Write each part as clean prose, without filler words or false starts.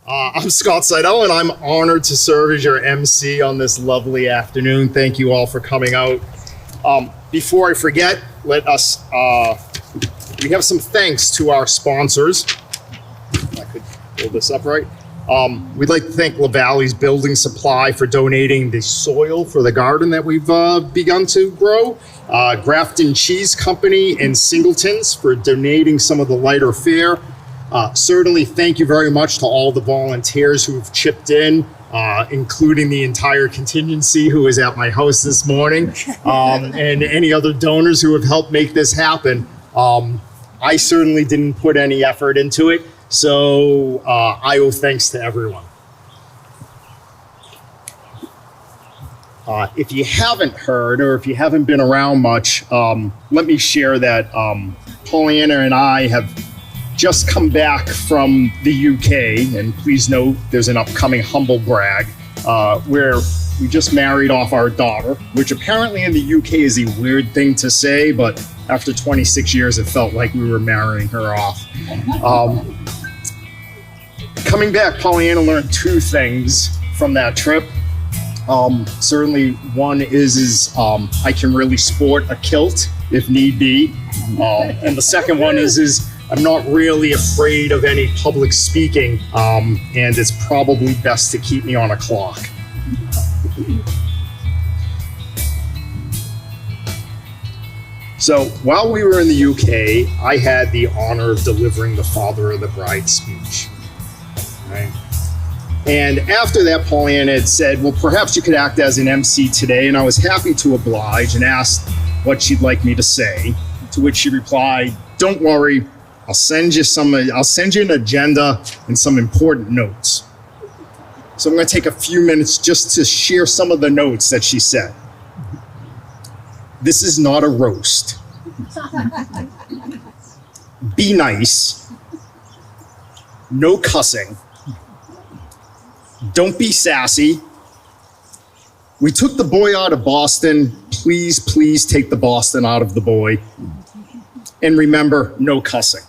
I'm Scott Seidel, and I'm honored to serve as your MC on this lovely afternoon. Thank you all for coming out. Before I forget, we have some thanks to our sponsors. If I could pull this up right. We'd like to thank LaValley's Building Supply for donating the soil for the garden that we've begun to grow. Grafton Cheese Company in Singletons for donating some of the lighter fare. Certainly, thank you very much to all the volunteers who've chipped in, including the entire contingency who was at my house this morning, and any other donors who have helped make this happen. I certainly didn't put any effort into it, so I owe thanks to everyone. If you haven't heard, or if you haven't been around much, let me share that Pollyanna and I have just come back from the UK, and please note there's an upcoming humble brag where we just married off our daughter, which apparently in the UK is a weird thing to say, but after 26 years it felt like we were marrying her off. Coming back, Pollyanna learned two things from that trip. Certainly one is I can really sport a kilt if need be, and the second one is I'm not really afraid of any public speaking, and it's probably best to keep me on a clock. So while we were in the UK, I had the honor of delivering the father of the bride speech. Right? And after that, Pollyanna had said, well, perhaps you could act as an MC today, and I was happy to oblige and asked what she'd like me to say, to which she replied, don't worry, I'll send you an agenda and some important notes. So I'm going to take a few minutes just to share some of the notes that she said. This is not a roast. Be nice. No cussing. Don't be sassy. We took the boy out of Boston. Please take the Boston out of the boy. And remember, no cussing.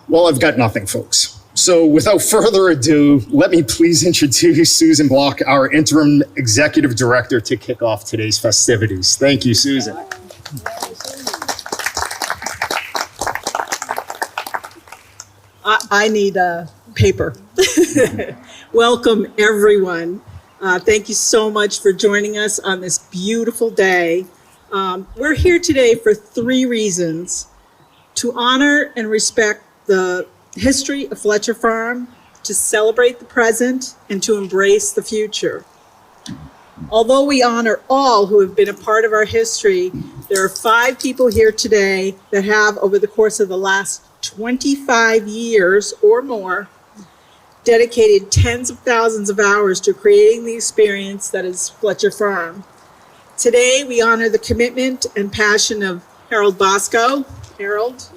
Well, I've got nothing, folks. So without further ado, let me please introduce Susan Block, our interim executive director, to kick off today's festivities. Thank you, Susan. I need a paper. Welcome, everyone. Thank you so much for joining us on this beautiful day. We're here today for three reasons: to honor and respect the history of Fletcher Farm, to celebrate the present, and to embrace the future. Although we honor all who have been a part of our history, there are 5 people here today that have, over the course of the last 25 years or more, dedicated tens of thousands of hours to creating the experience that is Fletcher Farm. Today, we honor the commitment and passion of Hal Bosco. Harold,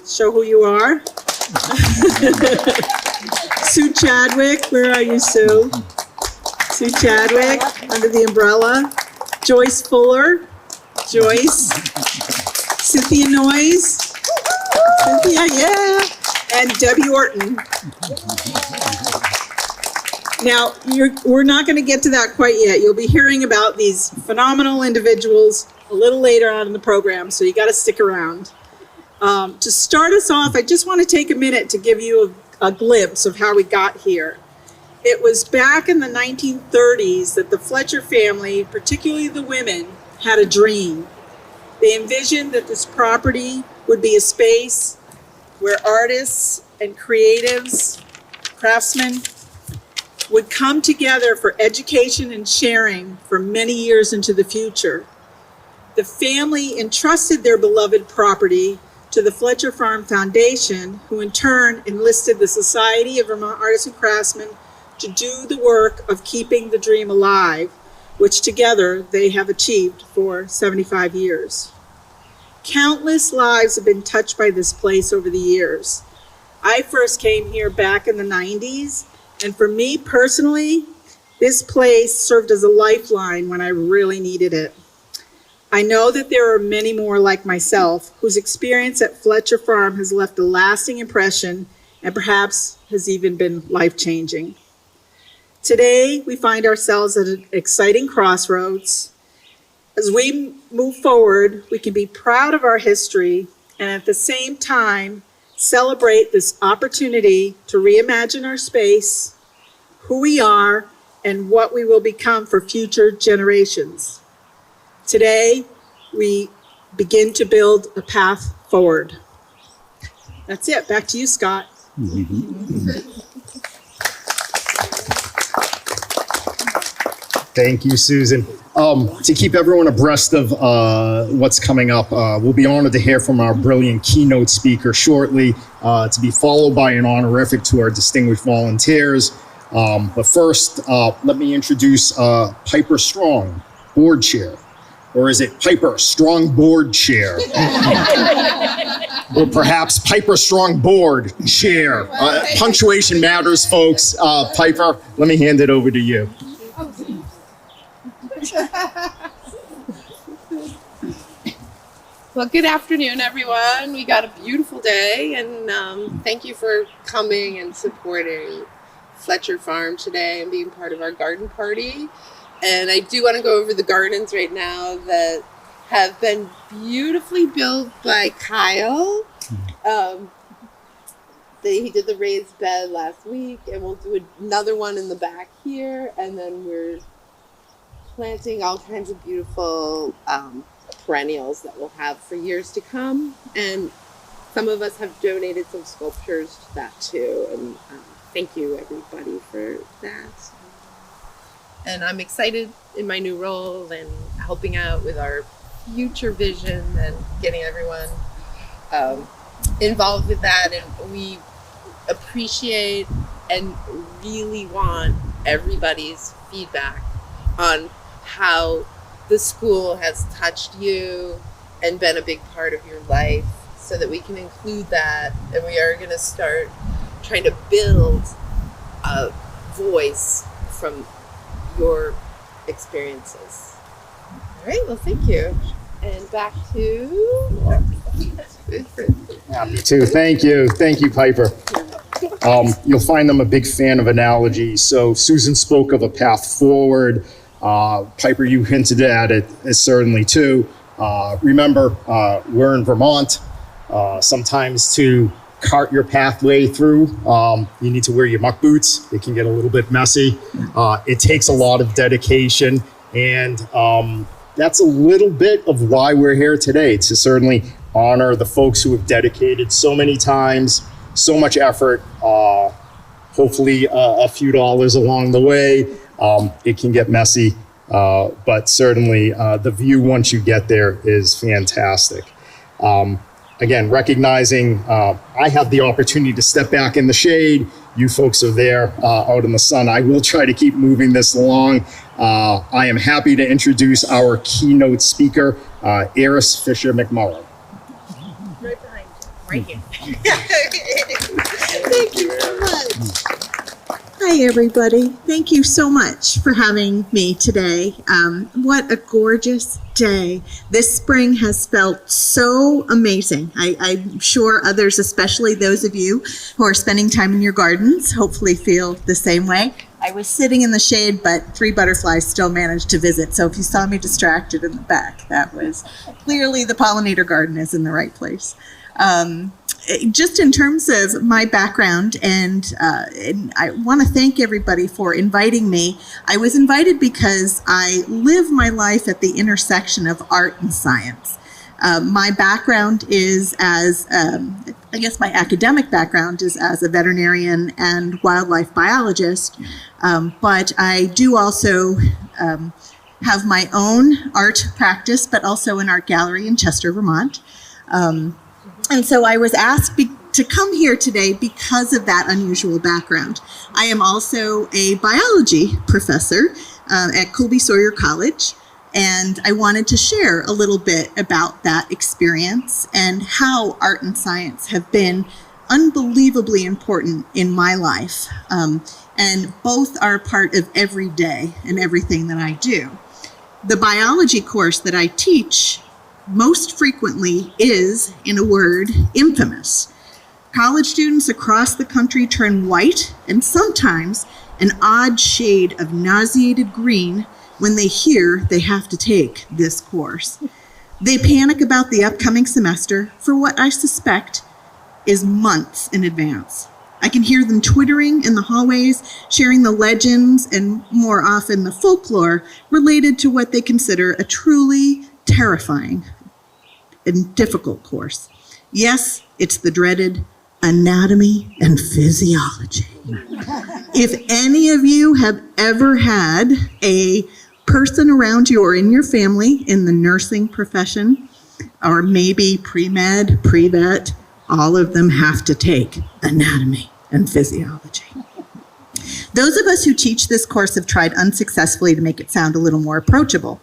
show who you are. Sue Chadwick, where are you, Sue? Sue Chadwick, under the umbrella. Joyce Fuller. Joyce. Cynthia Noyes. Cynthia, yeah. And Debi Orton. Now, we're not going to get to that quite yet. You'll be hearing about these phenomenal individuals a little later on in the program, so you got to stick around. To start us off, I just want to take a minute to give you a glimpse of how we got here. It was back in the 1930s that the Fletcher family, particularly the women, had a dream. They envisioned that this property would be a space where artists and creatives, craftsmen, would come together for education and sharing for many years into the future. The family entrusted their beloved property to the Fletcher Farm Foundation, who in turn enlisted the Society of Vermont Artists and Craftsmen to do the work of keeping the dream alive, which together they have achieved for 75 years. Countless lives have been touched by this place over the years. I first came here back in the 90s, and for me personally, this place served as a lifeline when I really needed it. I know that there are many more like myself whose experience at Fletcher Farm has left a lasting impression and perhaps has even been life-changing. Today, we find ourselves at an exciting crossroads. As we move forward, we can be proud of our history and at the same time celebrate this opportunity to reimagine our space, who we are, and what we will become for future generations. Today, we begin to build a path forward. That's it. Back to you, Scott. Thank you, Susan. To keep everyone abreast of what's coming up, we'll be honored to hear from our brilliant keynote speaker shortly, to be followed by an honorific to our distinguished volunteers. But first, let me introduce Piper Strong, board chair. Or is it Piper Strong Board Chair? Or perhaps Piper Strong Board Chair. Punctuation matters, folks. Piper, let me hand it over to you. Well, good afternoon, everyone. We got a beautiful day, and thank you for coming and supporting Fletcher Farm today and being part of our garden party. And I do want to go over the gardens right now that have been beautifully built by Kyle. He did the raised bed last week, and we'll do another one in the back here, and then we're planting all kinds of beautiful perennials that we'll have for years to come. And some of us have donated some sculptures to that too, and thank you everybody for that. And I'm excited in my new role and helping out with our future vision and getting everyone involved with that. And we appreciate and really want everybody's feedback on how the school has touched you and been a big part of your life, so that we can include that. And we are going to start trying to build a voice from your experiences. All right, well, thank you. And back to... Happy to. Thank you. Thank you, Piper. You'll find I'm a big fan of analogies. So Susan spoke of a path forward. Piper, you hinted at it certainly too. Remember, we're in Vermont. Sometimes to cart your pathway through, you need to wear your muck boots. It can get a little bit messy. It takes a lot of dedication, and that's a little bit of why we're here today, to certainly honor the folks who have dedicated so many times, so much effort, hopefully a few dollars along the way. It can get messy, but certainly the view once you get there is fantastic. Again, recognizing I have the opportunity to step back in the shade. You folks are there out in the sun. I will try to keep moving this along. I am happy to introduce our keynote speaker, Eris Fisher-McMullen. Right behind you. Right here. Thank you so much. Hi, everybody. Thank you so much for having me today. What a gorgeous day. This spring has felt so amazing. I'm sure others, especially those of you who are spending time in your gardens, hopefully feel the same way. I was sitting in the shade, but 3 butterflies still managed to visit. So if you saw me distracted in the back, that was clearly the pollinator garden is in the right place. Just in terms of my background, and I want to thank everybody for inviting me. I was invited because I live my life at the intersection of art and science. My background is as, I guess my academic background is as a veterinarian and wildlife biologist, but I do also have my own art practice, but also an art gallery in Chester, Vermont. And so I was asked to come here today because of that unusual background. I am also a biology professor at Colby Sawyer College, and I wanted to share a little bit about that experience and how art and science have been unbelievably important in my life. And both are part of every day and everything that I do. The biology course that I teach most frequently is, in a word, infamous. College students across the country turn white and sometimes an odd shade of nauseated green when they hear they have to take this course. They panic about the upcoming semester for what I suspect is months in advance. I can hear them twittering in the hallways, sharing the legends and more often the folklore related to what they consider a truly terrifying and difficult course. Yes, it's the dreaded anatomy and physiology. If any of you have ever had a person around you or in your family in the nursing profession, or maybe pre-med, pre-vet, all of them have to take anatomy and physiology. Those of us who teach this course have tried unsuccessfully to make it sound a little more approachable.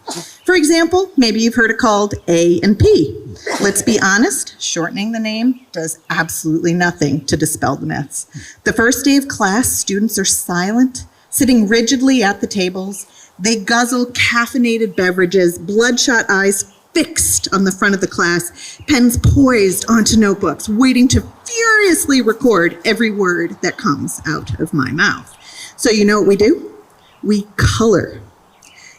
For example, maybe you've heard it called A and P. Let's be honest, shortening the name does absolutely nothing to dispel the myths. The first day of class, students are silent, sitting rigidly at the tables. They guzzle caffeinated beverages, bloodshot eyes fixed on the front of the class, pens poised onto notebooks, waiting to furiously record every word that comes out of my mouth. So you know what we do? We color.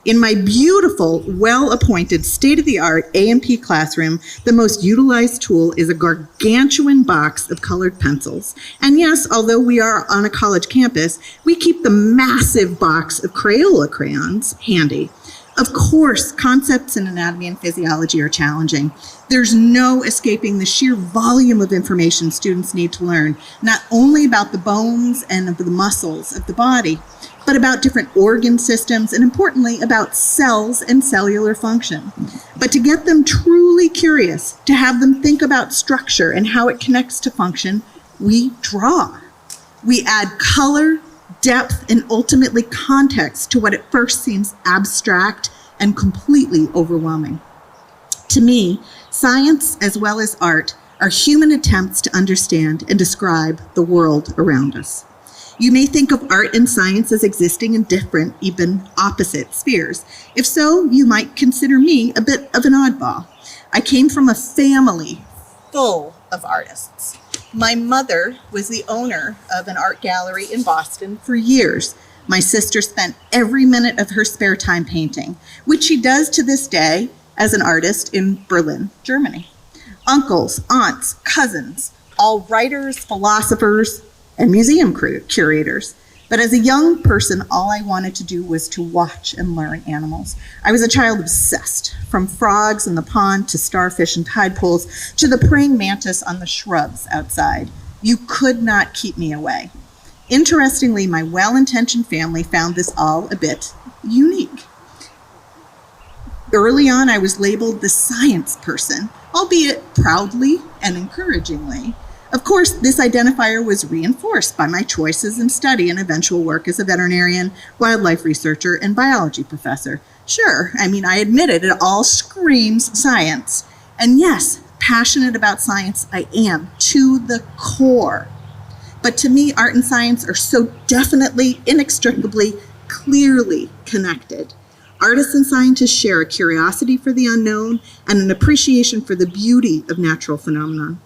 In my beautiful, well-appointed, state-of-the-art A&P classroom, the most utilized tool is a gargantuan box of colored pencils. And yes, although we are on a college campus, we keep the massive box of Crayola crayons handy. Of course, concepts in anatomy and physiology are challenging. There's no escaping the sheer volume of information students need to learn, not only about the bones and of the muscles of the body, but about different organ systems and, importantly, about cells and cellular function. But to get them truly curious, to have them think about structure and how it connects to function, we draw. We add color, depth, and ultimately context to what at first seems abstract and completely overwhelming. To me, science as well as art are human attempts to understand and describe the world around us. You may think of art and science as existing in different, even opposite spheres. If so, you might consider me a bit of an oddball. I came from a family full of artists. My mother was the owner of an art gallery in Boston for years. My sister spent every minute of her spare time painting, which she does to this day as an artist in Berlin, Germany. Uncles, aunts, cousins, all writers, philosophers, and museum curators. But as a young person, all I wanted to do was to watch and learn animals. I was a child obsessed, from frogs in the pond to starfish in tide pools to the praying mantis on the shrubs outside. You could not keep me away. Interestingly, my well-intentioned family found this all a bit unique. Early on, I was labeled the science person, albeit proudly and encouragingly. Of course, this identifier was reinforced by my choices in study and eventual work as a veterinarian, wildlife researcher, and biology professor. Sure, I admit it all screams science. And yes, passionate about science I am, to the core. But to me, art and science are so definitely, inextricably, clearly connected. Artists and scientists share a curiosity for the unknown and an appreciation for the beauty of natural phenomena.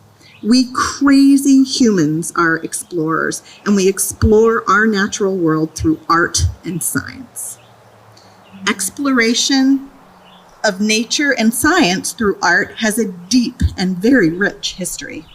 We crazy humans are explorers, and we explore our natural world through art and science. Exploration of nature and science through art has a deep and very rich history.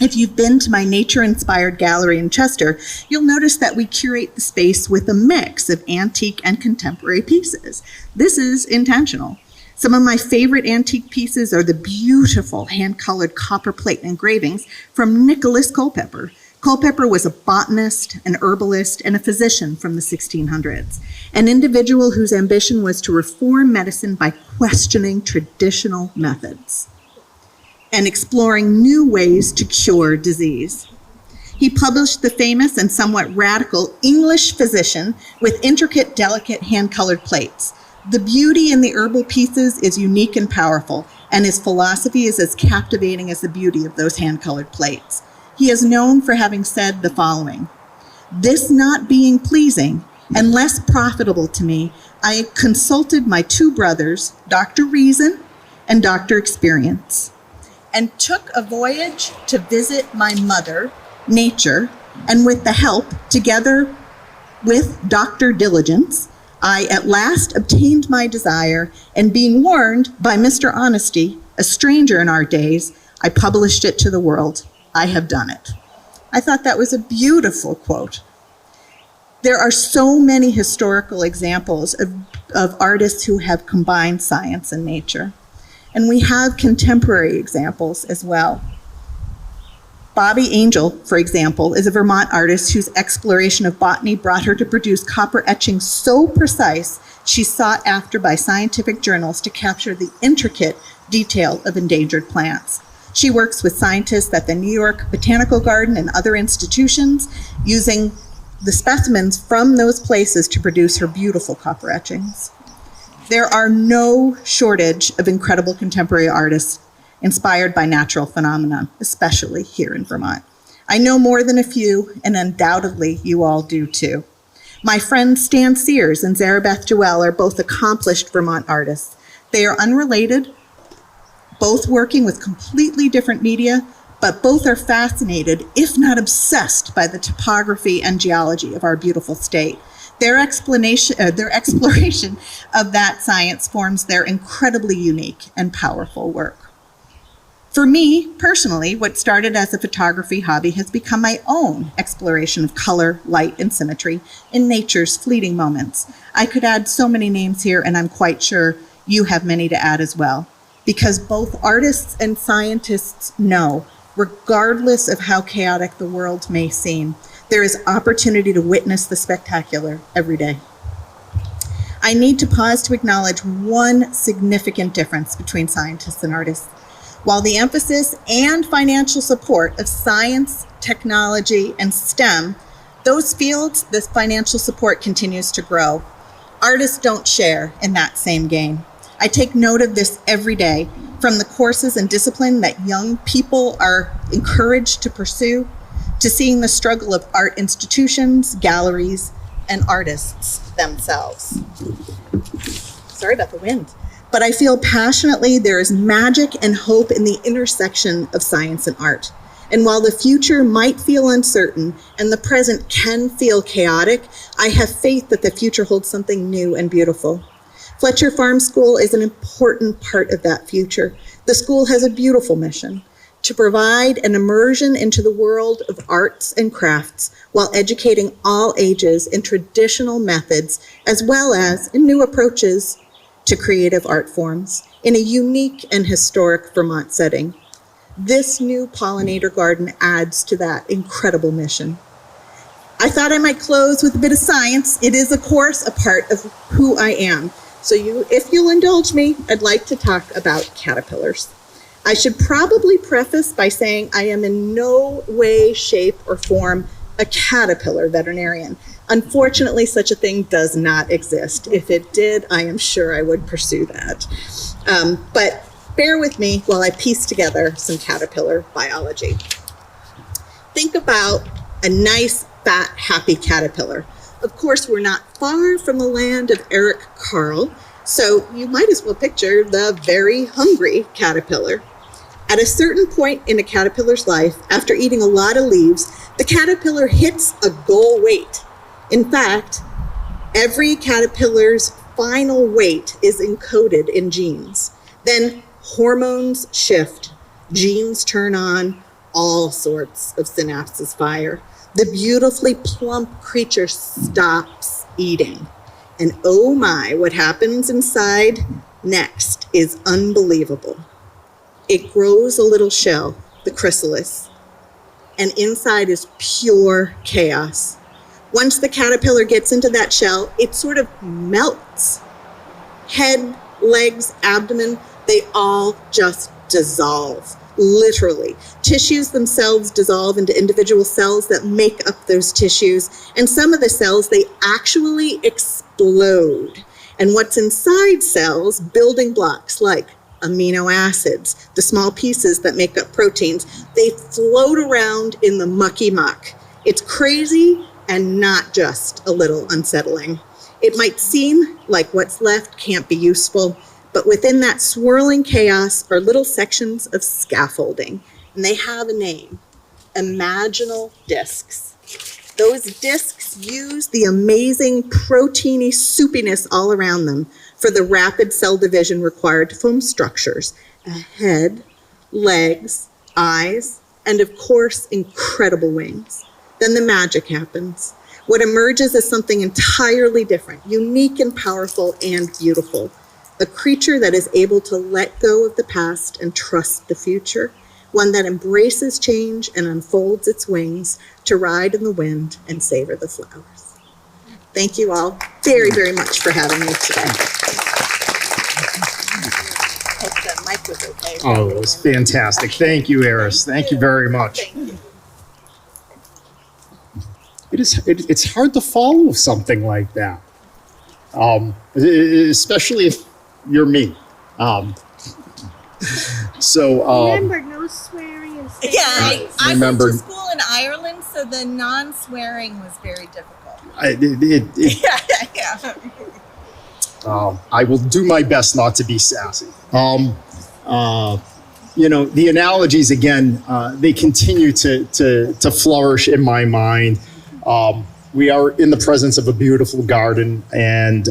If you've been to my nature-inspired gallery in Chester, you'll notice that we curate the space with a mix of antique and contemporary pieces. This is intentional. Some of my favorite antique pieces are the beautiful hand-colored copper plate engravings from Nicholas Culpeper. Culpeper was a botanist, an herbalist, and a physician from the 1600s, an individual whose ambition was to reform medicine by questioning traditional methods and exploring new ways to cure disease. He published the famous and somewhat radical English Physician with intricate, delicate hand-colored plates. The beauty in the herbal pieces is unique and powerful, and his philosophy is as captivating as the beauty of those hand-colored plates. He is known for having said the following: "This not being pleasing and less profitable to me, I consulted my two brothers, Dr. Reason and Dr. Experience. and took a voyage to visit my mother, Nature, and with the help, together with Dr. Diligence, I at last obtained my desire, and being warned by Mr. Honesty, a stranger in our days, I published it to the world. I have done it. I thought that was a beautiful quote. There are so many historical examples of artists who have combined science and nature. And we have contemporary examples as well. Bobby Angel, for example, is a Vermont artist whose exploration of botany brought her to produce copper etchings so precise she's sought after by scientific journals to capture the intricate detail of endangered plants. She works with scientists at the New York Botanical Garden and other institutions, using the specimens from those places to produce her beautiful copper etchings. There are no shortage of incredible contemporary artists inspired by natural phenomena, especially here in Vermont. I know more than a few, and undoubtedly you all do too. My friends Stan Sears and Zarabeth Joel are both accomplished Vermont artists. They are unrelated, both working with completely different media, but both are fascinated, if not obsessed, by the topography and geology of our beautiful state. Their exploration of that science forms their incredibly unique and powerful work. For me, personally, what started as a photography hobby has become my own exploration of color, light, and symmetry in nature's fleeting moments. I could add so many names here, and I'm quite sure you have many to add as well, because both artists and scientists know, regardless of how chaotic the world may seem, there is opportunity to witness the spectacular every day. I need to pause to acknowledge one significant difference between scientists and artists. While the emphasis and financial support of science, technology, and STEM, those fields, this financial support continues to grow. Artists don't share in that same gain. I take note of this every day, from the courses and discipline that young people are encouraged to pursue, to seeing the struggle of art institutions, galleries, and artists themselves. Sorry about the wind. But I feel passionately there is magic and hope in the intersection of science and art. And while the future might feel uncertain and the present can feel chaotic, I have faith that the future holds something new and beautiful. Fletcher Farm School is an important part of that future. The school has a beautiful mission: to provide an immersion into the world of arts and crafts while educating all ages in traditional methods as well as in new approaches to creative art forms in a unique and historic Vermont setting. This new pollinator garden adds to that incredible mission. I thought I might close with a bit of science. It is, of course, a part of who I am. So if you'll indulge me, I'd like to talk about caterpillars. I should probably preface by saying I am in no way, shape, or form a caterpillar veterinarian. Unfortunately, such a thing does not exist. If it did, I am sure I would pursue that. But bear with me while I piece together some caterpillar biology. Think about a nice, fat, happy caterpillar. Of course, we're not far from the land of Eric Carle, so you might as well picture the very hungry caterpillar. At a certain point in a caterpillar's life, after eating a lot of leaves, the caterpillar hits a goal weight. In fact, every caterpillar's final weight is encoded in genes. Then hormones shift, genes turn on, all sorts of synapses fire. The beautifully plump creature stops eating. And oh my, what happens inside next is unbelievable. It grows a little shell, the chrysalis, and inside is pure chaos. Once the caterpillar gets into that shell, it sort of melts. Head, legs, abdomen, they all just dissolve, literally. Tissues themselves dissolve into individual cells that make up those tissues, and some of the cells, they actually explode. And what's inside cells, building blocks like amino acids, the small pieces that make up proteins, they float around in the mucky muck. It's crazy and not just a little unsettling. It might seem like what's left can't be useful, But within that swirling chaos are little sections of scaffolding, and they have a name, imaginal discs. Those discs use the amazing proteiny soupiness all around them for the rapid cell division required to form structures, a head, legs, eyes, and of course, incredible wings. Then the magic happens. What emerges is something entirely different, unique and powerful and beautiful. A creature that is able to let go of the past and trust the future. One that embraces change and unfolds its wings to ride in the wind and savor the flowers. Thank you all very, very much for having me today. Hope the mic was okay. Oh, it was fantastic. Thank you, Eris. Thank you very much. Thank you. It's hard to follow something like that, especially if you're me. Remember, no swearing and saying Yeah, names. I went Remember- to school in Ireland, so the non-swearing was very difficult. Yeah. I will do my best not to be sassy. The analogies again, they continue to flourish in my mind. We are in the presence of a beautiful garden, and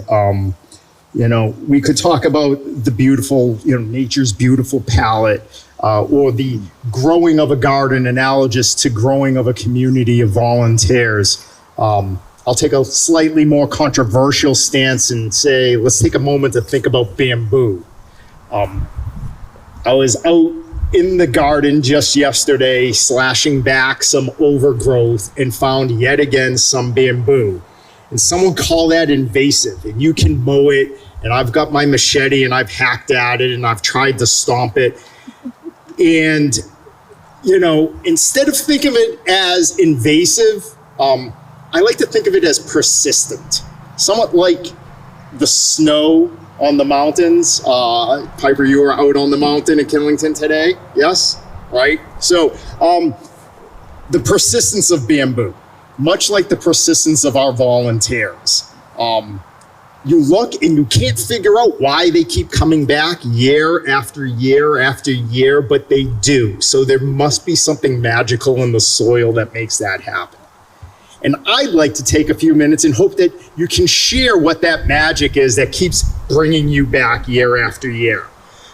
we could talk about the beautiful, nature's beautiful palette, or the growing of a garden analogous to growing of a community of volunteers. I'll take a slightly more controversial stance and say, let's take a moment to think about bamboo. I was out in the garden just yesterday, slashing back some overgrowth and found yet again some bamboo. And someone called that invasive, and you can mow it, and I've got my machete and I've hacked at it and I've tried to stomp it. And, instead of thinking of it as invasive, I like to think of it as persistent, somewhat like the snow on the mountains. Piper, you were out on the mountain in Killington today, yes? Right? So the persistence of bamboo, much like the persistence of our volunteers. You look and you can't figure out why they keep coming back year after year after year, but they do. So there must be something magical in the soil that makes that happen. And I'd like to take a few minutes and hope that you can share what that magic is that keeps bringing you back year after year.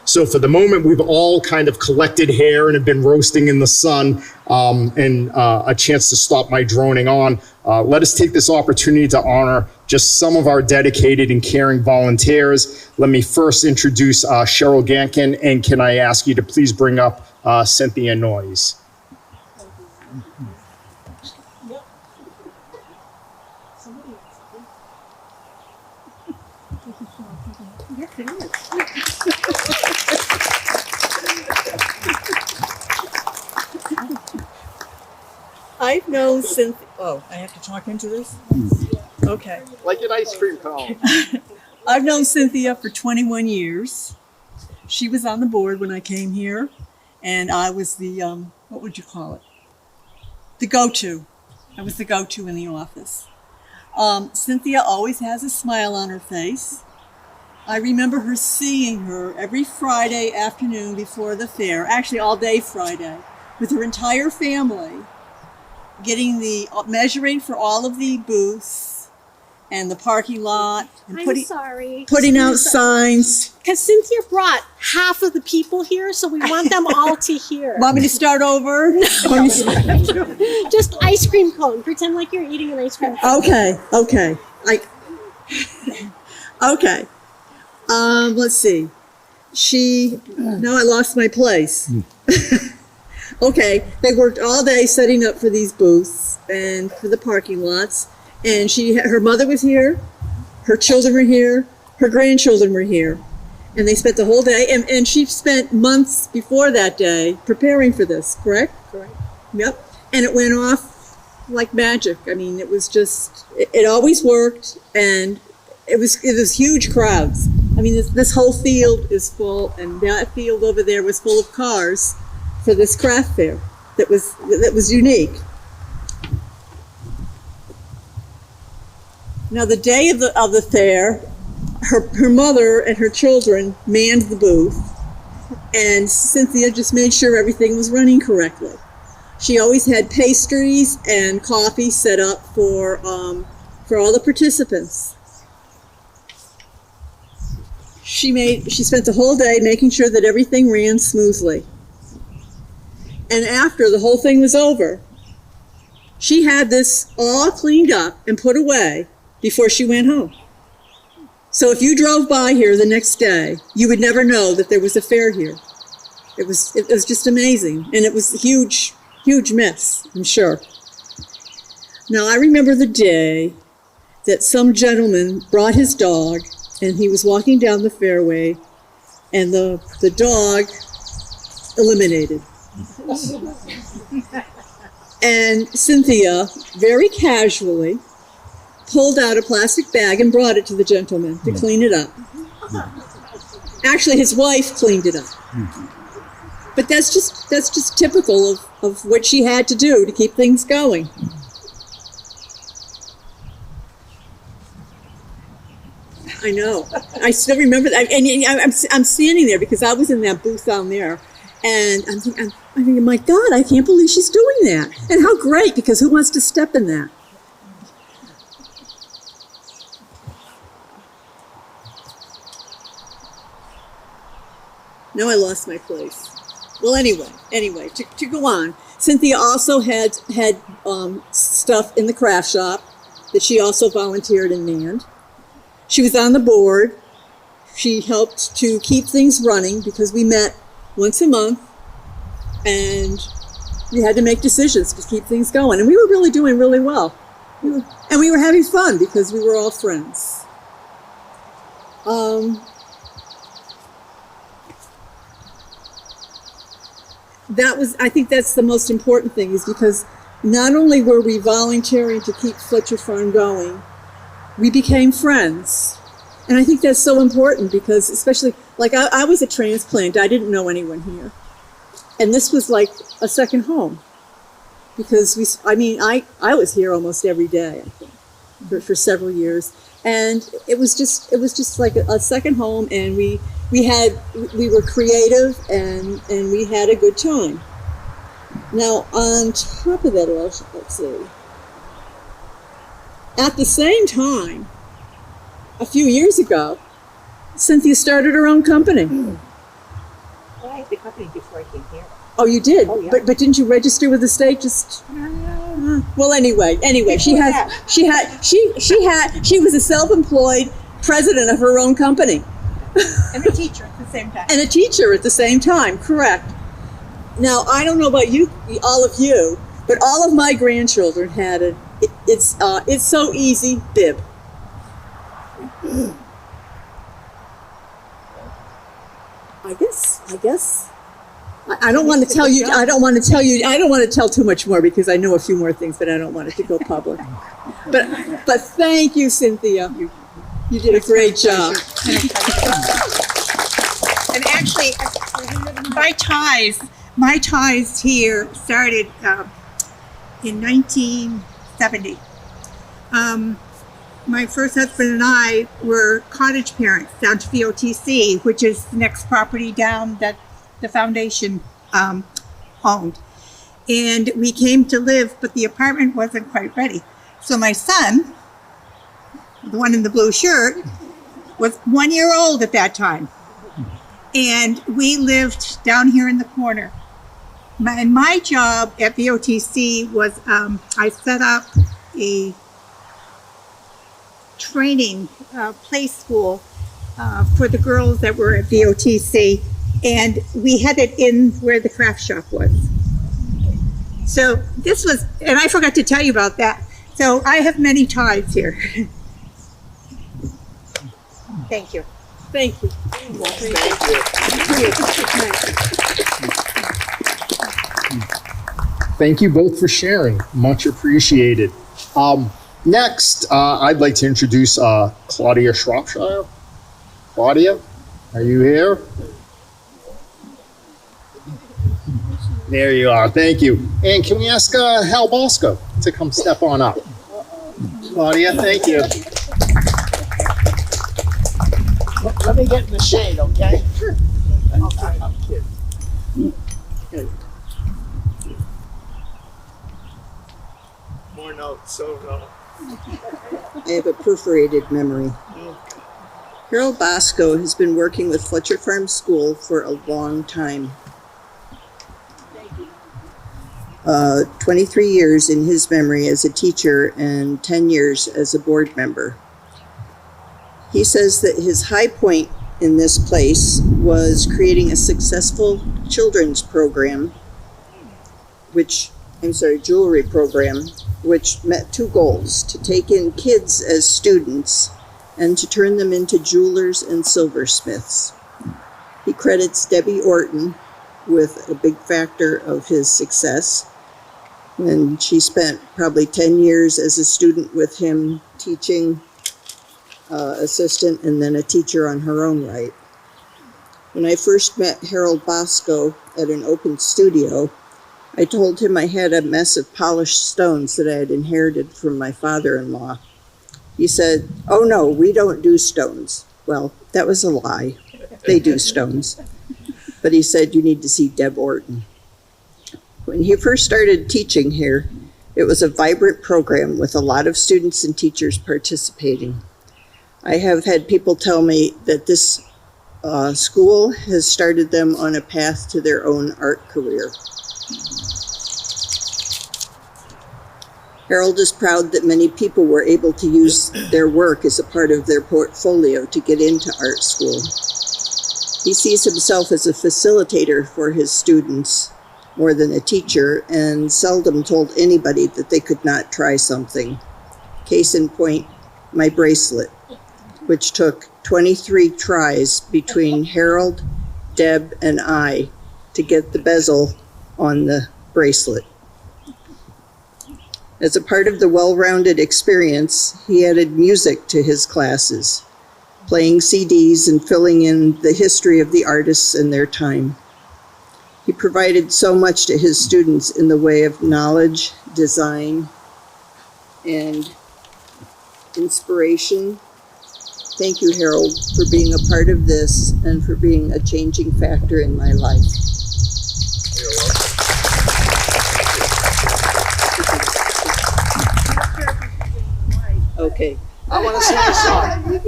So for the moment, we've all kind of collected hair and have been roasting in the sun, and a chance to stop my droning on. Let us take this opportunity to honor just some of our dedicated and caring volunteers. Let me first introduce Cheryl Gankin, and can I ask you to please bring up Cynthia Noyes. I've known Cynthia. Oh, I have to talk into this? Okay. Like an ice cream cone. I've known Cynthia for 21 years. She was on the board when I came here, and I was the, what would you call it? The go-to. I was the go-to in the office. Cynthia always has a smile on her face. I remember her seeing her every Friday afternoon before the fair, actually all day Friday, with her entire family, getting measuring for all of the booths and the parking lot, and I'm sorry. putting out signs. Because Cynthia brought half of the people here, so we want them all to hear. Want me to start over? Just ice cream cone. Pretend like you're eating an ice cream cone. Okay. Okay. Let's see. Now I lost my place. Okay, they worked all day setting up for these booths and for the parking lots. And her mother was here, her children were here, her grandchildren were here. And they spent the whole day, and she spent months before that day preparing for this, correct? Correct. Yep. And it went off like magic. I mean, it was just, it always worked, and it was huge crowds. I mean, this whole field is full, and that field over there was full of cars for this craft fair that was unique. Now, the day of the fair, her mother and her children manned the booth, and Cynthia just made sure everything was running correctly. She always had pastries and coffee set up for all the participants. She spent the whole day making sure that everything ran smoothly. And after the whole thing was over, she had this all cleaned up and put away before she went home. So if you drove by here the next day, you would never know that there was a fair here. It was just amazing. And it was a huge miss, I'm sure. Now, I remember the day that some gentleman brought his dog, and he was walking down the fairway, and the dog eliminated. And Cynthia, very casually, pulled out a plastic bag and brought it to the gentleman to clean it up. Actually, his wife cleaned it up. But that's just typical of what she had to do to keep things going. I know. I still remember that. And I'm standing there because I was in that booth down there. And I'm thinking, my God, I can't believe she's doing that. And how great, because who wants to step in that? Now I lost my place. Well, anyway, to go on, Cynthia also had stuff in the craft shop that she also volunteered and manned. She was on the board. She helped to keep things running because we met once a month and we had to make decisions to keep things going. And we were really doing really well. And we were having fun because we were all friends. I think that's the most important thing, is because not only were we volunteering to keep Fletcher Farm going, we became friends. And I think that's so important because, especially, like I was a transplant, I didn't know anyone here. And this was like a second home because I was here almost every day, I think, for several years. And it was just like a second home, and we were creative and we had a good time. Now, on top of that, let's see. At the same time, a few years ago, Cynthia started her own company. Well, I had the company before I came here. Oh, you did? Oh, yeah. But didn't you register with the state? Well, anyway, she was a self-employed president of her own company. And a teacher at the same time. And a teacher at the same time, correct. Now, I don't know about you, all of you, but all of my grandchildren had it. It's so easy bib. I guess. I don't want to tell you. I don't want to tell too much more because I know a few more things, but I don't want it to go public. But thank you, Cynthia. You did a great job. And actually, my ties here started in 1970. My first husband and I were cottage parents down to VOTC, which is the next property down that the foundation owned. And we came to live, but the apartment wasn't quite ready. So my son, the one in the blue shirt, was 1 year old at that time. And we lived down here in the corner. My job at VOTC was I set up a training play school for the girls that were at VOTC, and we had it in where the craft shop was. So this was, and I forgot to tell you about that. So I have many ties here. Thank you. Thank you. Thank you both for sharing. Much appreciated. Next, I'd like to introduce Claudia Shropshire. Claudia, are you here? There you are. Thank you. And can we ask Hal Bosco to come step on up? Claudia, thank you. Let me get in the shade, okay? Sure. I'm kidding. More notes, so no. I have a perforated memory. Hal Bosco has been working with Fletcher Farm School for a long time. 23 years in his memory as a teacher and 10 years as a board member. He says that his high point in this place was creating a successful children's program, jewelry program, which met two goals: to take in kids as students and to turn them into jewelers and silversmiths. He credits Debi Orton with a big factor of his success. And she spent probably 10 years as a student with him, teaching assistant and then a teacher on her own right. When I first met Hal Bosco at an open studio, I told him I had a mess of polished stones that I had inherited from my father-in-law. He said, "Oh no, we don't do stones." Well, that was a lie. They do stones. But he said, "You need to see Debi Orton." When he first started teaching here, it was a vibrant program with a lot of students and teachers participating. I have had people tell me that this school has started them on a path to their own art career. Harold is proud that many people were able to use their work as a part of their portfolio to get into art school. He sees himself as a facilitator for his students more than a teacher, and seldom told anybody that they could not try something. Case in point, my bracelet, which took 23 tries between Harold, Deb, and I to get the bezel on the bracelet. As a part of the well-rounded experience, he added music to his classes, playing CDs and filling in the history of the artists and their time. He provided so much to his students in the way of knowledge, design, and inspiration. Thank you, Harold, for being a part of this and for being a changing factor in my life. You're welcome. Okay. I want to sing a song.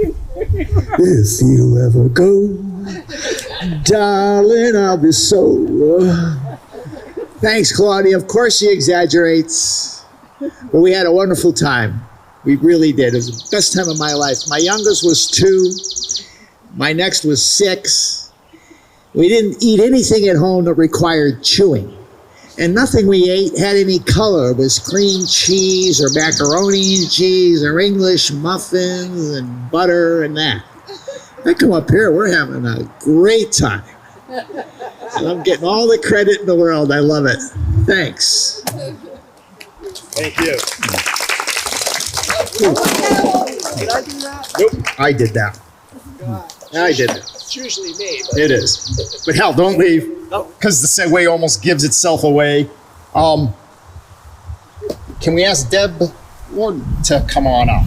If you ever go, darling, I'll be so. Thanks, Claudia. Of course she exaggerates. But we had a wonderful time. We really did. It was the best time of my life. My youngest was 2. My next was 6. We didn't eat anything at home that required chewing. And nothing we ate had any color. It was cream cheese or macaroni and cheese or English muffins and butter and that. I come up here, we're having a great time. So I'm getting all the credit in the world. I love it. Thanks. Thank you. Did I do that? Nope, I did that. I did that. It's usually me. It is. But Hal, don't leave. Because the segue almost gives itself away. Can we ask Debi Orton to come on up?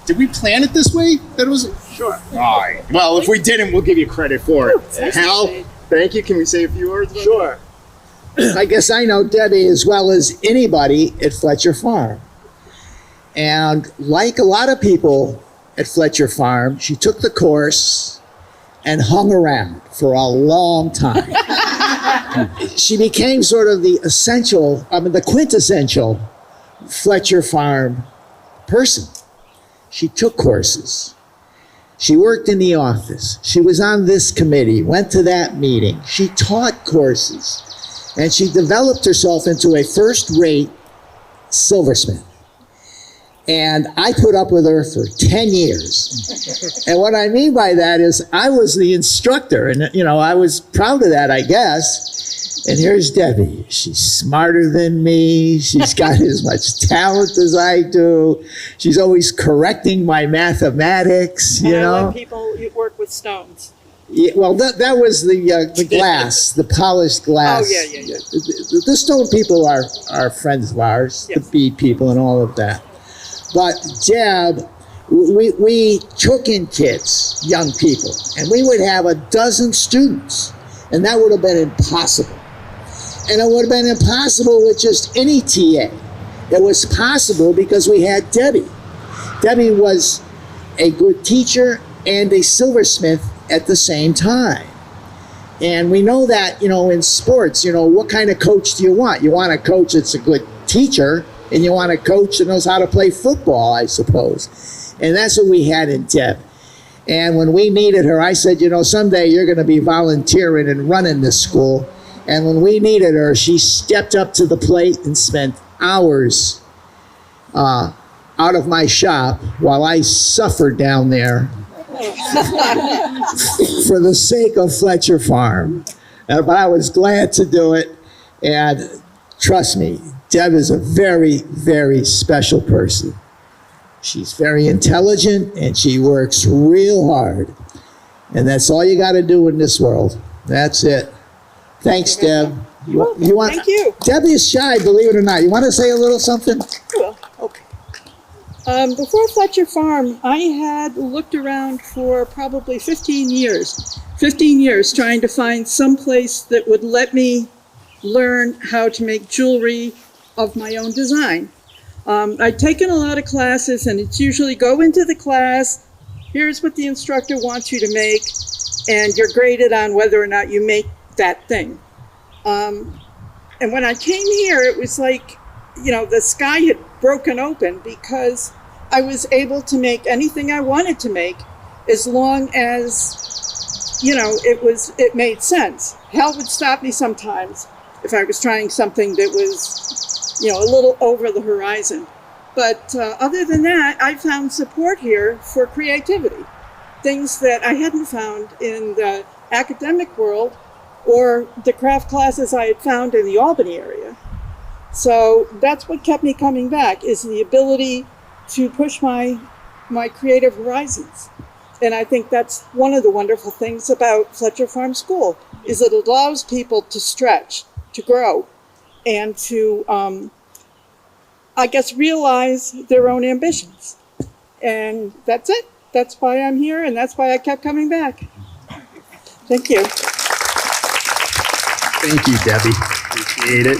Did we plan it this way? That was sure. All right. Well, if we didn't, we'll give you credit for it. Hal, thank you. Can we say a few words? Sure. I guess I know Debi as well as anybody at Fletcher Farm. And like a lot of people at Fletcher Farm, she took the course and hung around for a long time. She became sort of the quintessential Fletcher Farm person. She took courses. She worked in the office. She was on this committee, went to that meeting. She taught courses. And she developed herself into a first-rate silversmith. And I put up with her for 10 years. And what I mean by that is I was the instructor, and I was proud of that, I guess. And here's Debi. She's smarter than me. She's got as much talent as I do. She's always correcting my mathematics, you know. I like people who work with stones. Yeah, well, that was the glass, the polished glass. Oh, yeah. The stone people are friends of ours, Yes. the bead people and all of that. But Deb we took in kids, young people, and we would have a dozen students, and that would have been impossible. And it would have been impossible with just any TA. It was possible because we had Debi. Debi was a good teacher and a silversmith at the same time. And we know that, in sports, what kind of coach do you want? You want a coach that's a good teacher, and you want a coach that knows how to play football, I suppose. And that's what we had in Deb. And when we needed her, I said, someday you're going to be volunteering and running this school. And when we needed her, she stepped up to the plate and spent hours out of my shop while I suffered down there for the sake of Fletcher Farm. But I was glad to do it. And trust me, Deb is a very, very special person. She's very intelligent and she works real hard. And that's all you got to do in this world. That's it. Thanks, Deb. You want? Thank you. Debbie is shy, believe it or not. You want to say a little something? Well, okay. Before Fletcher Farm, I had looked around for probably 15 years. 15 years trying to find some place that would let me learn how to make jewelry of my own design. I'd taken a lot of classes, and it's usually go into the class, here's what the instructor wants you to make, and you're graded on whether or not you make that thing. And when I came here, it was like, the sky had broken open because I was able to make anything I wanted to make as long as, it made sense. Hal would stop me sometimes if I was trying something that was, a little over the horizon. But other than that, I found support here for creativity, things that I hadn't found in the academic world or the craft classes I had found in the Albany area. So that's what kept me coming back, is the ability to push my creative horizons. And I think that's one of the wonderful things about Fletcher Farm School, is it allows people to stretch, to grow, and to, realize their own ambitions. And that's it. That's why I'm here, and that's why I kept coming back. Thank you. Thank you, Debbie. Appreciate it.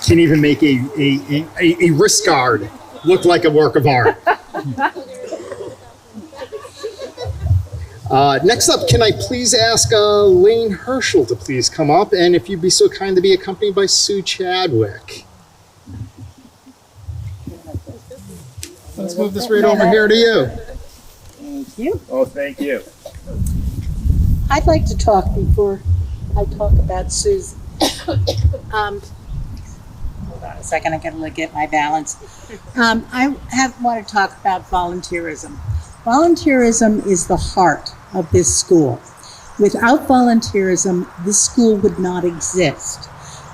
Can even make a wrist guard look like a work of art. Next up, can I please ask Lane Herschel to please come up, and if you'd be so kind to be accompanied by Sue Chadwick. Let's move this right over here to you. Thank you. Oh, thank you. I'd like to talk before I talk about Susan. Hold on a second, I gotta get my balance. I want to talk about volunteerism. Volunteerism is the heart of this school. Without volunteerism, this school would not exist.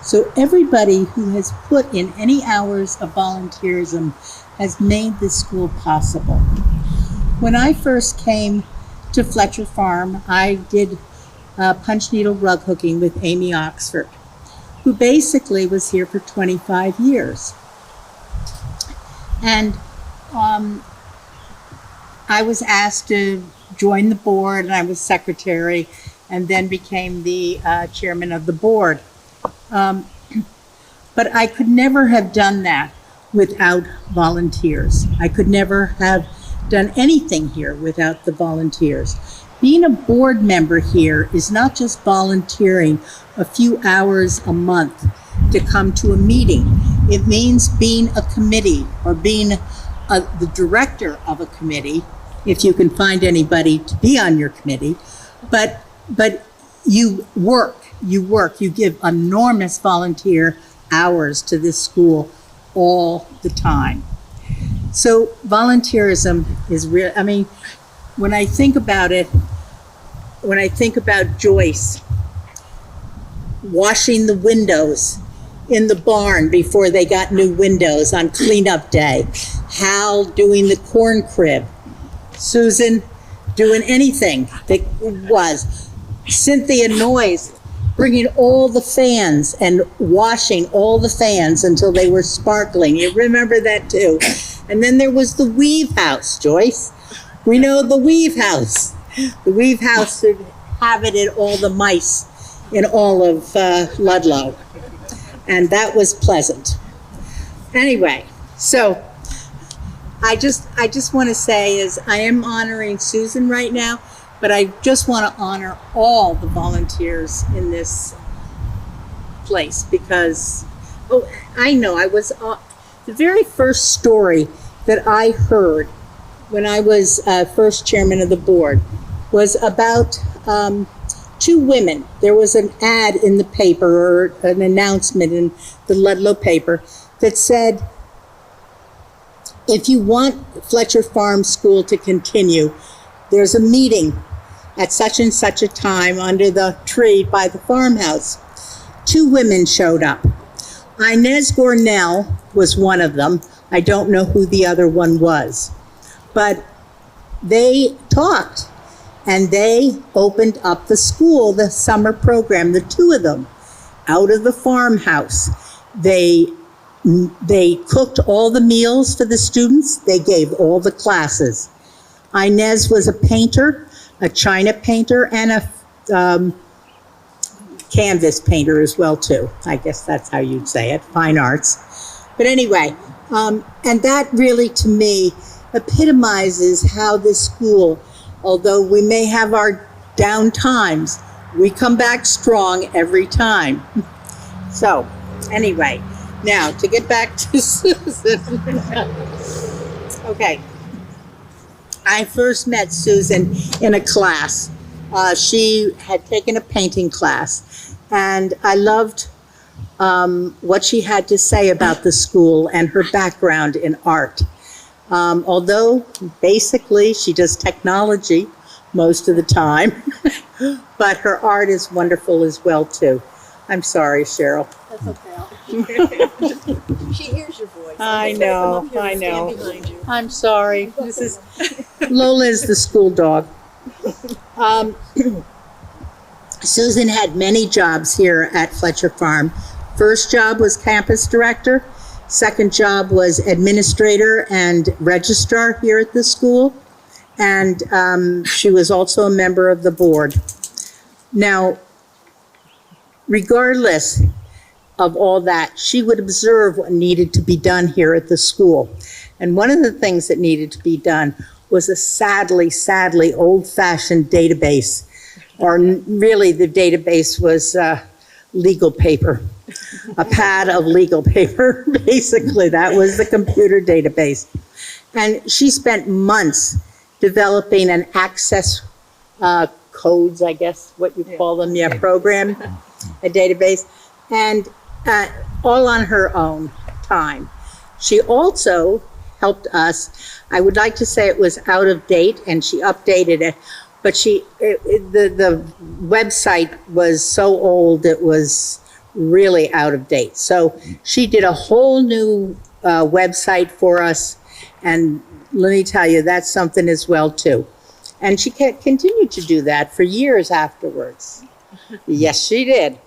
So everybody who has put in any hours of volunteerism has made this school possible. When I first came to Fletcher Farm, I did punch needle rug hooking with Amy Oxford, who basically was here for 25 years. And I was asked to join the board, and I was secretary, and then became the chairman of the board. But I could never have done that without volunteers. I could never have done anything here without the volunteers. Being a board member here is not just volunteering a few hours a month to come to a meeting. It means being a committee or being the director of a committee, if you can find anybody to be on your committee. But you work, you give enormous volunteer hours to this school all the time. So volunteerism is real. I mean, when I think about it, when I think about Joyce washing the windows in the barn before they got new windows on cleanup day, Hal doing the corn crib, Susan doing anything that was, Cynthia Noyes bringing all the fans and washing all the fans until they were sparkling. You remember that too. And then there was the Weave House, Joyce. We know the Weave House. The Weave House inhabited all the mice in all of Ludlow. And that was pleasant. Anyway, so I just want to say is I am honoring Susan right now, but I just want to honor all the volunteers in this place because, I know I was, the very first story that I heard when I was first chairman of the board was about two women. There was an ad in the paper or an announcement in the Ludlow paper that said, if you want Fletcher Farm School to continue, there's a meeting at such and such a time under the tree by the farmhouse. Two women showed up. Inez Gornell was one of them. I don't know who the other one was, but they talked and they opened up the school, the summer program, the two of them, out of the farmhouse. They cooked all the meals for the students. They gave all the classes. Inez was a painter, a china painter, and a canvas painter as well, too. I guess that's how you'd say it, fine arts. But anyway, and that really, to me, epitomizes how this school, although we may have our down times, we come back strong every time. So, anyway, now to get back to Susan. Okay. I first met Susan in a class. She had taken a painting class, and I loved what she had to say about the school and her background in art. Although basically she does technology most of the time, but her art is wonderful as well too. I'm sorry, Cheryl. That's okay. She hears your voice. I know, I know. Stand behind you. I'm sorry. This is Lola is the school dog. Susan had many jobs here at Fletcher Farm. First job was campus director. Second job was administrator and registrar here at the school. And she was also a member of the board. Now, regardless of all that, she would observe what needed to be done here at the school. And one of the things that needed to be done was a sadly old-fashioned database. Or really, the database was legal paper, a pad of legal paper, basically. That was the computer database. And she spent months developing an access codes, I guess, what you call them, program, a database, and all on her own time. She also helped us. I would like to say it was out of date, and she updated it, but the website was so old it was really out of date. So she did a whole new website for us, and let me tell you, that's something as well too. And she continued to do that for years afterwards. Yes, she did.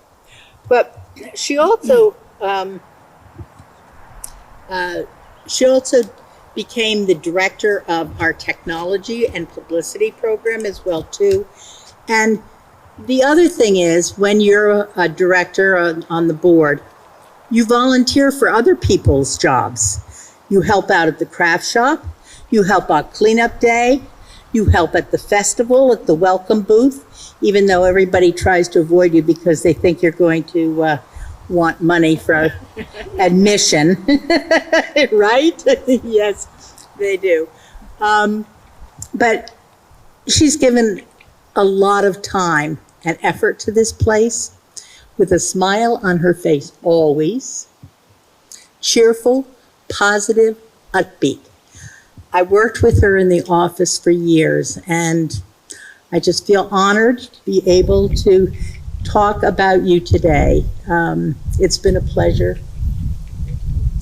But she also became the director of our technology and publicity program as well too. And the other thing is, when you're a director on the board, you volunteer for other people's jobs. You help out at the craft shop, you help out cleanup day, you help at the festival, at the welcome booth, even though everybody tries to avoid you because they think you're going to want money for admission, right? Yes, they do. But she's given a lot of time and effort to this place with a smile on her face always, cheerful, positive, upbeat. I worked with her in the office for years, and I just feel honored to be able to talk about you today. It's been a pleasure.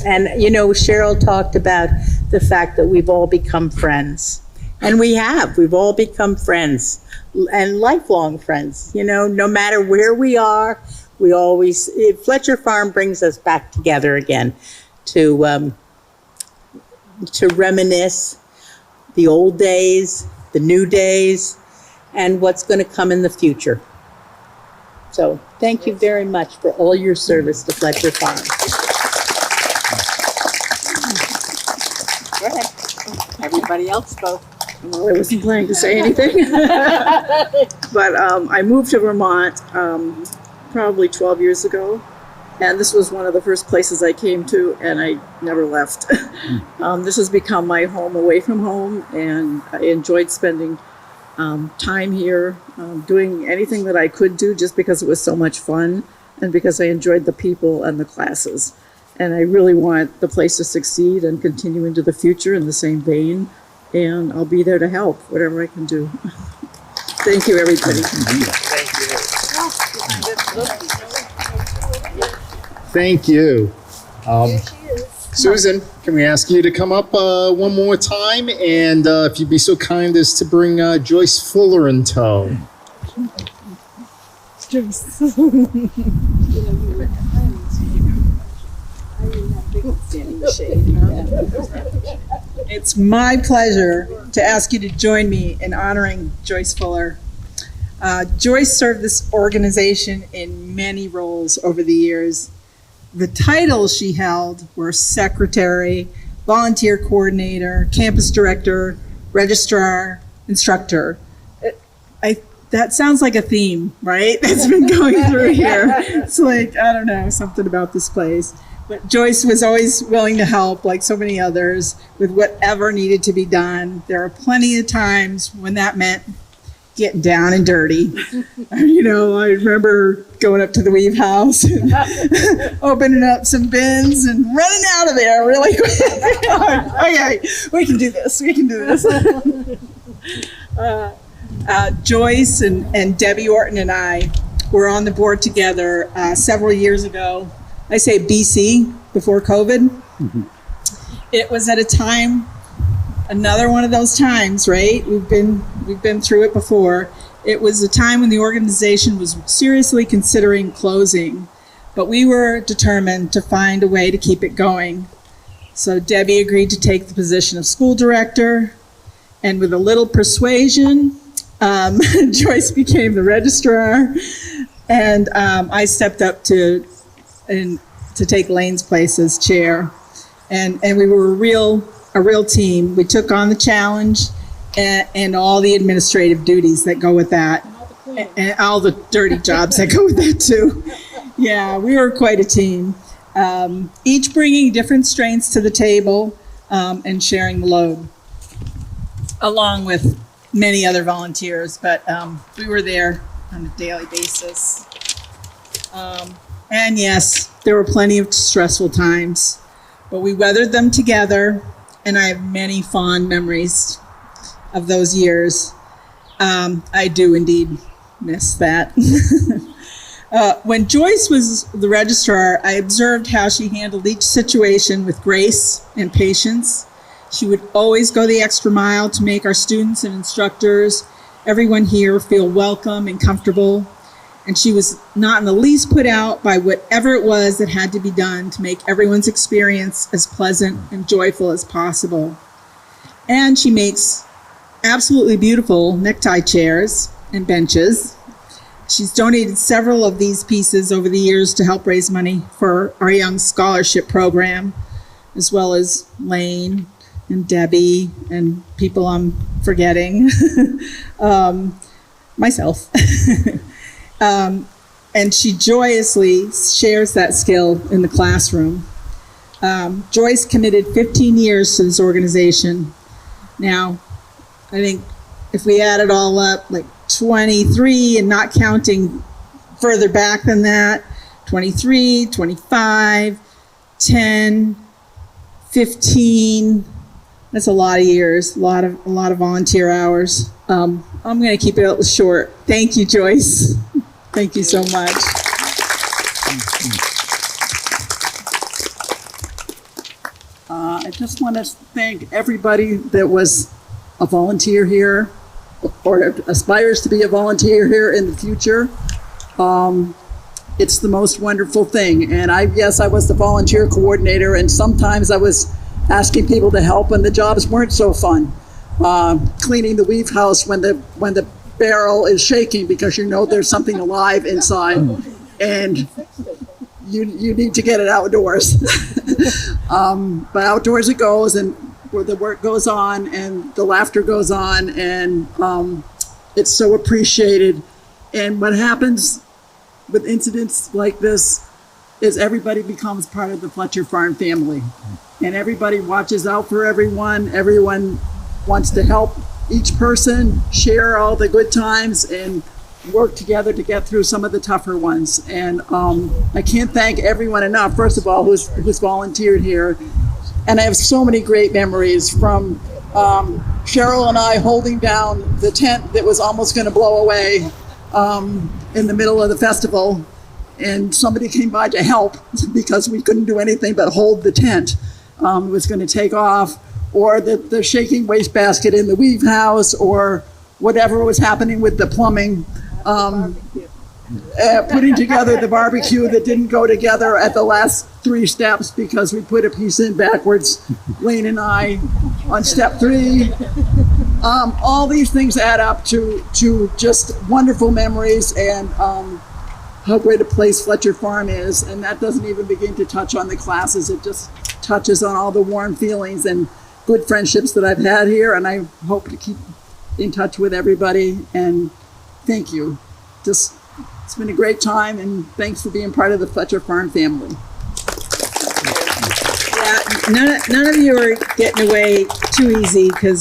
And, you know, Cheryl talked about the fact that we've all become friends. And we have. We've all become friends, and lifelong friends. You know, no matter where we are, we always, Fletcher Farm brings us back together again to to reminisce the old days, the new days, and what's going to come in the future. So thank you very much for all your service to Fletcher Farm. Go ahead. Everybody else go. Well, I wasn't planning to say anything. But I moved to Vermont probably 12 years ago. And this was one of the first places I came to, and I never left. This has become my home away from home, and I enjoyed spending time here, doing anything that I could do just because it was so much fun and because I enjoyed the people and the classes. And I really want the place to succeed and continue into the future in the same vein. And I'll be there to help, whatever I can do. Thank you, everybody. Thank you. Susan, can we ask you to come up one more time? And if you'd be so kind as to bring Joyce Fuller in tow. It's my pleasure to ask you to join me in honoring Joyce Fuller. Joyce served this organization in many roles over the years. The titles she held were secretary, volunteer coordinator, campus director, registrar, instructor. That sounds like a theme, right? That's been going through here. It's like, I don't know, something about this place. But Joyce was always willing to help, like so many others, with whatever needed to be done. There are plenty of times when that meant getting down and dirty. You know, I remember going up to the Weave House and opening up some bins and running out of there really quick. Okay, we can do this. We can do this. Joyce and Debi Orton and I were on the board together several years ago. I say BC, before COVID. It was at a time, another one of those times, right? We've been through it before. It was a time when the organization was seriously considering closing, but we were determined to find a way to keep it going. So Debi agreed to take the position of school director, and with a little persuasion, Joyce became the registrar, and I stepped up to take Lane's place as chair, and we were a real team. We took on the challenge and all the administrative duties that go with that, and all the dirty jobs that go with that too. Yeah, we were quite a team, each bringing different strengths to the table and sharing the load, along with many other volunteers. But we were there on a daily basis. And yes, there were plenty of stressful times, but we weathered them together, and I have many fond memories of those years. I do indeed miss that. When Joyce was the registrar, I observed how she handled each situation with grace and patience. She would always go the extra mile to make our students and instructors, everyone here, feel welcome and comfortable. And she was not in the least put out by whatever it was that had to be done to make everyone's experience as pleasant and joyful as possible. And she makes absolutely beautiful necktie chairs and benches. She's donated several of these pieces over the years to help raise money for our Young Scholarship Program, as well as Lane and Debi and people I'm forgetting, myself. And she joyously shares that skill in the classroom. Joyce committed 15 years to this organization. Now, I think if we add it all up, like 23, and not counting further back than that, 23, 25, 10, 15, that's a lot of years, a lot of volunteer hours. I'm going to keep it short. Thank you, Joyce. Thank you so much. I just want to thank everybody that was a volunteer here or aspires to be a volunteer here in the future. It's the most wonderful thing. And yes, I was the volunteer coordinator, and sometimes I was asking people to help when the jobs weren't so fun. Cleaning the weave house when the barrel is shaking because you know there's something alive inside and you need to get it outdoors. But outdoors it goes, and where the work goes on and the laughter goes on, and it's so appreciated. And what happens with incidents like this is everybody becomes part of the Fletcher Farm family, and everybody watches out for everyone. Everyone wants to help each person, share all the good times, and work together to get through some of the tougher ones. And I can't thank everyone enough, first of all, who's volunteered here. And I have so many great memories from Cheryl and I holding down the tent that was almost going to blow away in the middle of the festival. And somebody came by to help because we couldn't do anything but hold the tent. It was going to take off. Or the shaking wastebasket in the weave house, or whatever was happening with the plumbing. Putting together the barbecue that didn't go together at the last 3 steps because we put a piece in backwards, Lane and I, on step 3. All these things add up to just wonderful memories, and how great a place Fletcher Farm is. And that doesn't even begin to touch on the classes. It just touches on all the warm feelings and good friendships that I've had here, and I hope to keep in touch with everybody. And thank you. It's been a great time, and thanks for being part of the Fletcher Farm family. Yeah, none of you are getting away too easy, because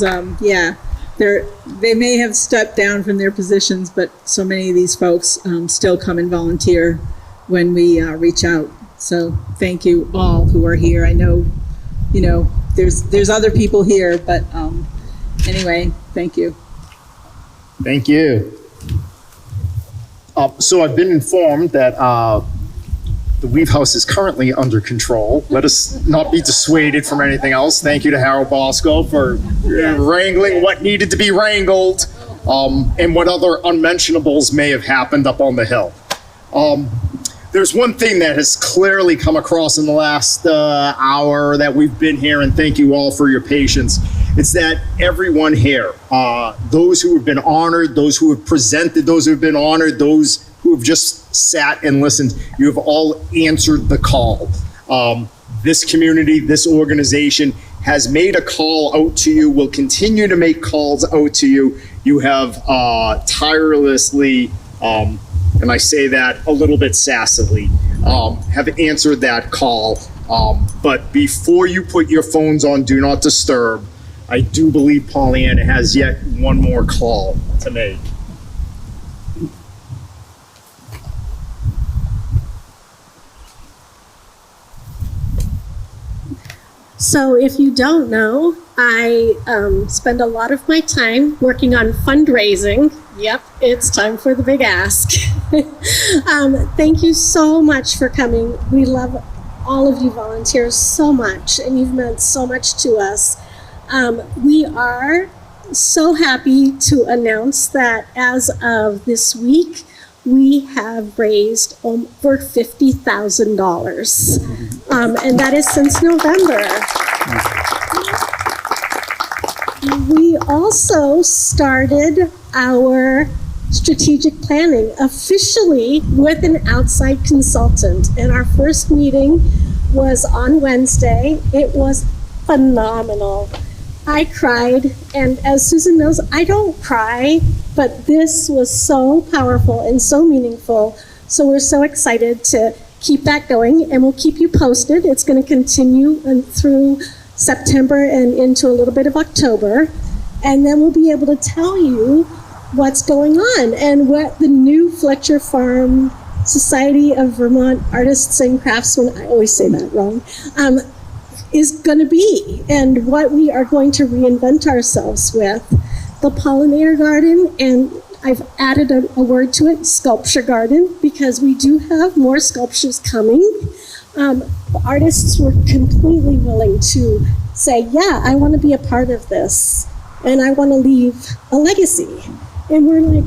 they may have stepped down from their positions, but so many of these folks still come and volunteer when we reach out. So thank you all who are here. I know, there's other people here, but anyway, thank you. Thank you. So I've been informed that the weave house is currently under control. Let us not be dissuaded from anything else. Thank you to Hal Bosco for wrangling what needed to be wrangled, and what other unmentionables may have happened up on the hill. There's one thing that has clearly come across in the last hour that we've been here, and thank you all for your patience. It's that everyone here, those who have been honored, those who have presented, those who have been honored, those who have just sat and listened, you have all answered the call. This community, this organization has made a call out to you, will continue to make calls out to you. You have tirelessly, and I say that a little bit sassily, have answered that call. But before you put your phones on Do Not Disturb, I do believe Pollyanna has yet one more call to make. So if you don't know, I spend a lot of my time working on fundraising. Yep, it's time for the big ask. Thank you so much for coming. We love all of you volunteers so much, and you've meant so much to us. We are so happy to announce that as of this week, we have raised over $50,000, and that is since November. We also started our strategic planning officially with an outside consultant, and our first meeting was on Wednesday. It was phenomenal. I cried, and as Susan knows, I don't cry, but this was so powerful and so meaningful. So we're so excited to keep that going, and we'll keep you posted. It's going to continue through September and into a little bit of October, and then we'll be able to tell you what's going on and what the new Fletcher Farm Society of Vermont Artists and Craftsmen, I always say that wrong, is going to be, and what we are going to reinvent ourselves with. The pollinator garden, and I've added a word to it, sculpture garden, because we do have more sculptures coming. Artists were completely willing to say, yeah, I want to be a part of this, and I want to leave a legacy. And we're like,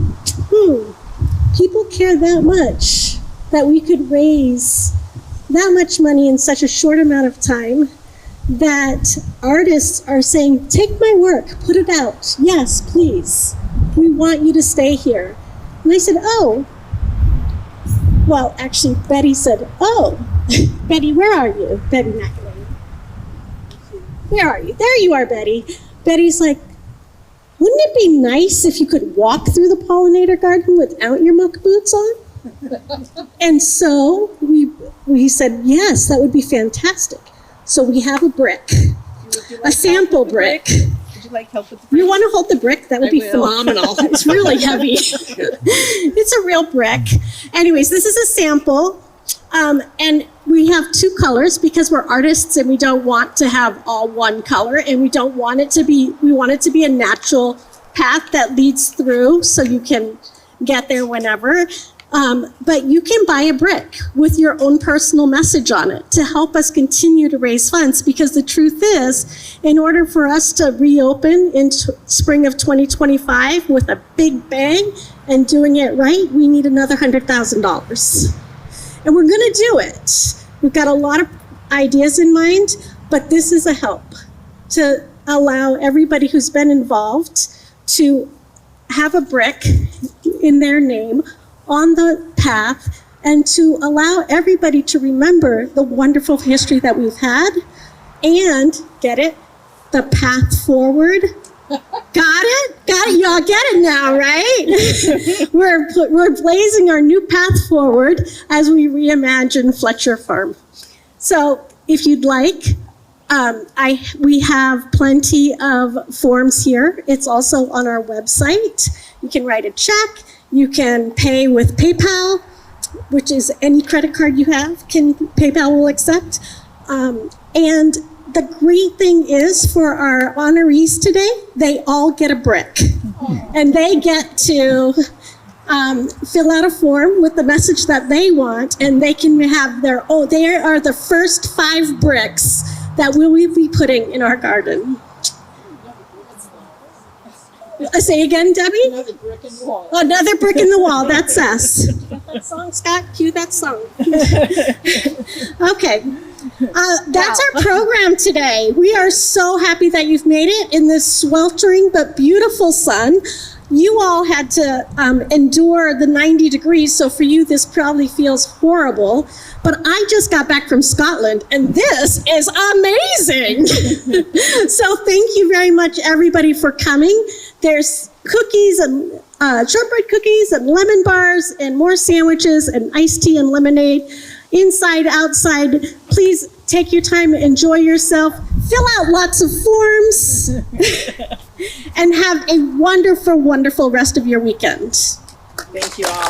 people care that much that we could raise that much money in such a short amount of time that artists are saying, take my work, put it out. Yes, please. We want you to stay here. And I said, oh. Well, actually, Betty said, oh. Betty, where are you? Betty McElwain. Where are you? There you are, Betty. Betty's like, wouldn't it be nice if you could walk through the pollinator garden without your muck boots on? And so we said, yes, that would be fantastic. So we have a brick, a sample brick. Would you like help with the brick? You want to hold the brick? That would be phenomenal. It's really heavy. It's a real brick. Anyways, this is a sample. And we have two colors because we're artists and we don't want to have all one color, and we want it to be a natural path that leads through so you can get there whenever. But you can buy a brick with your own personal message on it to help us continue to raise funds, because the truth is, in order for us to reopen in spring of 2025 with a big bang and doing it right, we need another $100,000. And we're going to do it. We've got a lot of ideas in mind, but this is a help to allow everybody who's been involved to have a brick in their name on the path, and to allow everybody to remember the wonderful history that we've had and, get it, the path forward. Got it? Y'all get it now, right? We're blazing our new path forward as we reimagine Fletcher Farm. So if you'd like, we have plenty of forms here. It's also on our website. You can write a check. You can pay with PayPal, which is any credit card you have, PayPal will accept. And the great thing is, for our honorees today, they all get a brick. And they get to fill out a form with the message that they want, and they can have their own. They are the first 5 bricks that we will be putting in our garden. Say again, Debbie? Another brick in the wall. Another brick in the wall, that's us. Got that song, Scott? Cue that song. Okay. That's our program today. We are so happy that you've made it in this sweltering but beautiful sun. You all had to endure the 90 degrees, so for you this probably feels horrible. But I just got back from Scotland, and this is amazing. So thank you very much, everybody, for coming. There's cookies and shortbread cookies and lemon bars and more sandwiches and iced tea and lemonade. Inside, outside, please take your time, enjoy yourself, fill out lots of forms, and have a wonderful, wonderful rest of your weekend. Thank you all.